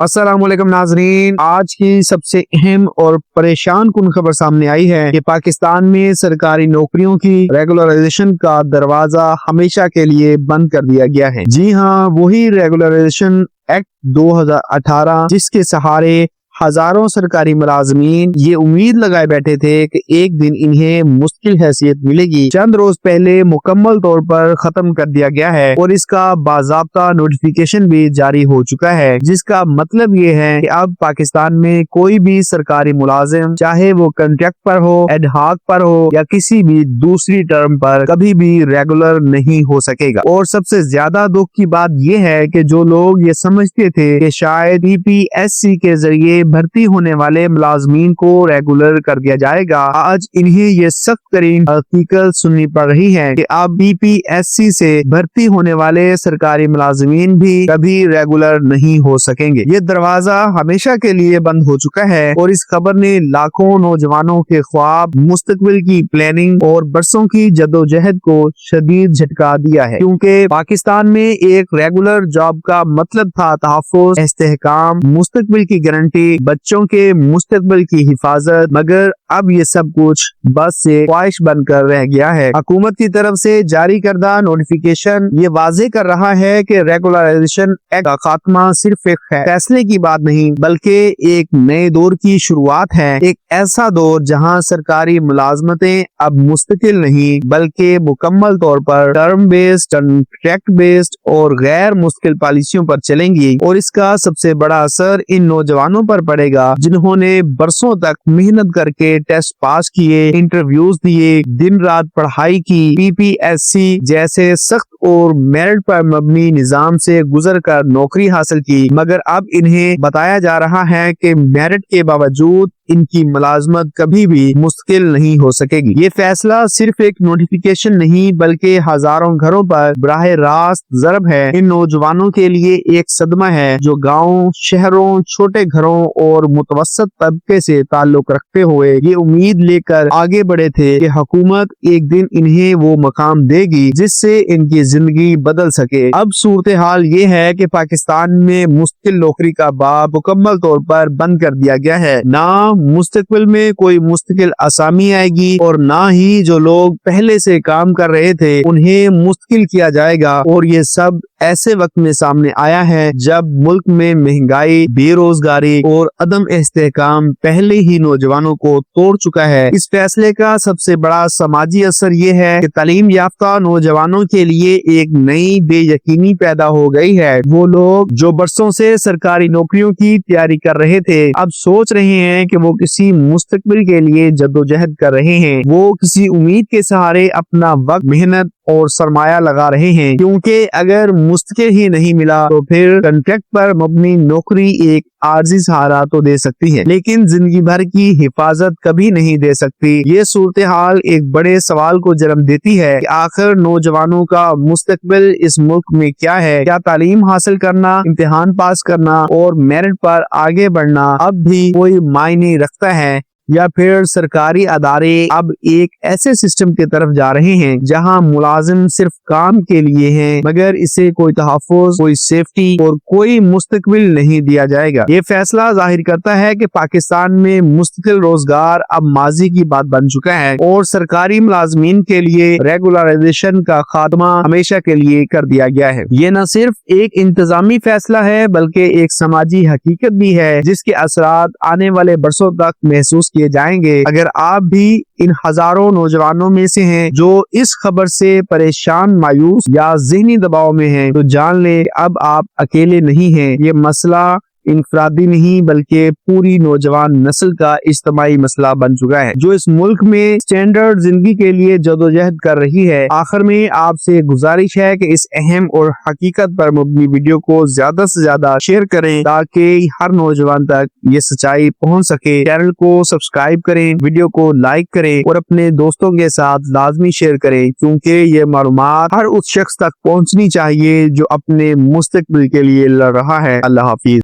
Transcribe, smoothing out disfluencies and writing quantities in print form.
السلام علیکم ناظرین، آج کی سب سے اہم اور پریشان کن خبر سامنے آئی ہے کہ پاکستان میں سرکاری نوکریوں کی ریگولرائزیشن کا دروازہ ہمیشہ کے لیے بند کر دیا گیا ہے۔ جی ہاں، وہی ریگولرائزیشن ایکٹ 2018 جس کے سہارے ہزاروں سرکاری ملازمین یہ امید لگائے بیٹھے تھے کہ ایک دن انہیں مستقل حیثیت ملے گی، چند روز پہلے مکمل طور پر ختم کر دیا گیا ہے اور اس کا باضابطہ نوٹیفیکیشن بھی جاری ہو چکا ہے، جس کا مطلب یہ ہے کہ اب پاکستان میں کوئی بھی سرکاری ملازم چاہے وہ کنٹریکٹ پر ہو، ایڈ ہاک پر ہو یا کسی بھی دوسری ٹرم پر، کبھی بھی ریگولر نہیں ہو سکے گا۔ اور سب سے زیادہ دکھ کی بات یہ ہے کہ جو لوگ یہ سمجھتے تھے کہ شاید PPSC کے ذریعے بھرتی ہونے والے ملازمین کو ریگولر کر دیا جائے گا، آج انہیں یہ سخت ترین حقیقت سننی پڑ رہی ہے کہ اب PPSC سے بھرتی ہونے والے سرکاری ملازمین بھی کبھی ریگولر نہیں ہو سکیں گے۔ یہ دروازہ ہمیشہ کے لیے بند ہو چکا ہے اور اس خبر نے لاکھوں نوجوانوں کے خواب، مستقبل کی پلاننگ اور برسوں کی جدوجہد کو شدید جھٹکا دیا ہے، کیونکہ پاکستان میں ایک ریگولر جاب کا مطلب تھا تحفظ، استحکام، مستقبل کی گارنٹی، بچوں کے مستقبل کی حفاظت، مگر اب یہ سب کچھ بس سے خواہش بن کر رہ گیا ہے۔ حکومت کی طرف سے جاری کردہ نوٹیفیکیشن یہ واضح کر رہا ہے کہ ریگولرائزیشن ایکٹ کا خاتمہ صرف ایک فیصلے کی بات نہیں بلکہ ایک نئے دور کی شروعات ہے، ایک ایسا دور جہاں سرکاری ملازمتیں اب مستقل نہیں بلکہ مکمل طور پر ٹرم بیسڈ، کنٹریکٹ بیسڈ اور غیر مستقل پالیسیوں پر چلیں گی، اور اس کا سب سے بڑا اثر ان نوجوانوں پر پڑے گا جنہوں نے برسوں تک محنت کر کے ٹیسٹ پاس کیے، انٹرویوز دیے، دن رات پڑھائی کی، PPSC جیسے سخت اور میرٹ پر مبنی نظام سے گزر کر نوکری حاصل کی، مگر اب انہیں بتایا جا رہا ہے کہ میرٹ کے باوجود ان کی ملازمت کبھی بھی مستقل نہیں ہو سکے گی۔ یہ فیصلہ صرف ایک نوٹیفیکیشن نہیں بلکہ ہزاروں گھروں پر براہ راست ضرب ہے۔ ان نوجوانوں کے لیے ایک صدمہ ہے جو گاؤں، شہروں، چھوٹے گھروں اور متوسط طبقے سے تعلق رکھتے ہوئے یہ امید لے کر آگے بڑھے تھے کہ حکومت ایک دن انہیں وہ مقام دے گی جس سے ان کی زندگی بدل سکے۔ اب صورتحال یہ ہے کہ پاکستان میں مستقل نوکری کا باب مکمل طور پر بند کر دیا گیا ہے۔ نہ مستقبل میں کوئی مستقل اسامی آئے گی اور نہ ہی جو لوگ پہلے سے کام کر رہے تھے انہیں مستقل کیا جائے گا، اور یہ سب ایسے وقت میں سامنے آیا ہے جب ملک میں مہنگائی، بے روزگاری اور عدم استحکام پہلے ہی نوجوانوں کو توڑ چکا ہے۔ اس فیصلے کا سب سے بڑا سماجی اثر یہ ہے کہ تعلیم یافتہ نوجوانوں کے لیے ایک نئی بے یقینی پیدا ہو گئی ہے۔ وہ لوگ جو برسوں سے سرکاری نوکریوں کی تیاری کر رہے تھے اب سوچ رہے ہیں کہ وہ کسی مستقبل کے لیے جدوجہد کر رہے ہیں، وہ کسی امید کے سہارے اپنا وقت، محنت اور سرمایہ لگا رہے ہیں، کیونکہ اگر مستقل ہی نہیں ملا تو پھر کنٹریکٹ پر مبنی نوکری ایک عارضی سہارا تو دے سکتی ہے لیکن زندگی بھر کی حفاظت کبھی نہیں دے سکتی۔ یہ صورتحال ایک بڑے سوال کو جنم دیتی ہے کہ آخر نوجوانوں کا مستقبل اس ملک میں کیا ہے؟ کیا تعلیم حاصل کرنا، امتحان پاس کرنا اور میرٹ پر آگے بڑھنا اب بھی کوئی معنی رکھتا ہے، یا پھر سرکاری ادارے اب ایک ایسے سسٹم کی طرف جا رہے ہیں جہاں ملازم صرف کام کے لیے ہیں مگر اسے کوئی تحفظ، کوئی سیفٹی اور کوئی مستقبل نہیں دیا جائے گا؟ یہ فیصلہ ظاہر کرتا ہے کہ پاکستان میں مستقل روزگار اب ماضی کی بات بن چکا ہے اور سرکاری ملازمین کے لیے ریگولرائزیشن کا خاتمہ ہمیشہ کے لیے کر دیا گیا ہے۔ یہ نہ صرف ایک انتظامی فیصلہ ہے بلکہ ایک سماجی حقیقت بھی ہے جس کے اثرات آنے والے برسوں تک محسوس کیے جائیں گے۔ اگر آپ بھی ان ہزاروں نوجوانوں میں سے ہیں جو اس خبر سے پریشان، مایوس یا ذہنی دباؤ میں ہیں تو جان لیں اب آپ اکیلے نہیں ہیں۔ یہ مسئلہ انفرادی نہیں بلکہ پوری نوجوان نسل کا اجتماعی مسئلہ بن چکا ہے جو اس ملک میں سٹینڈرڈ زندگی کے لیے جدوجہد کر رہی ہے۔ آخر میں آپ سے گزارش ہے کہ اس اہم اور حقیقت پر مبنی ویڈیو کو زیادہ سے زیادہ شیئر کریں تاکہ ہر نوجوان تک یہ سچائی پہنچ سکے۔ چینل کو سبسکرائب کریں، ویڈیو کو لائک کریں اور اپنے دوستوں کے ساتھ لازمی شیئر کریں کیونکہ یہ معلومات ہر اس شخص تک پہنچنی چاہیے جو اپنے مستقبل کے لیے لڑ رہا ہے۔ اللہ حافظ۔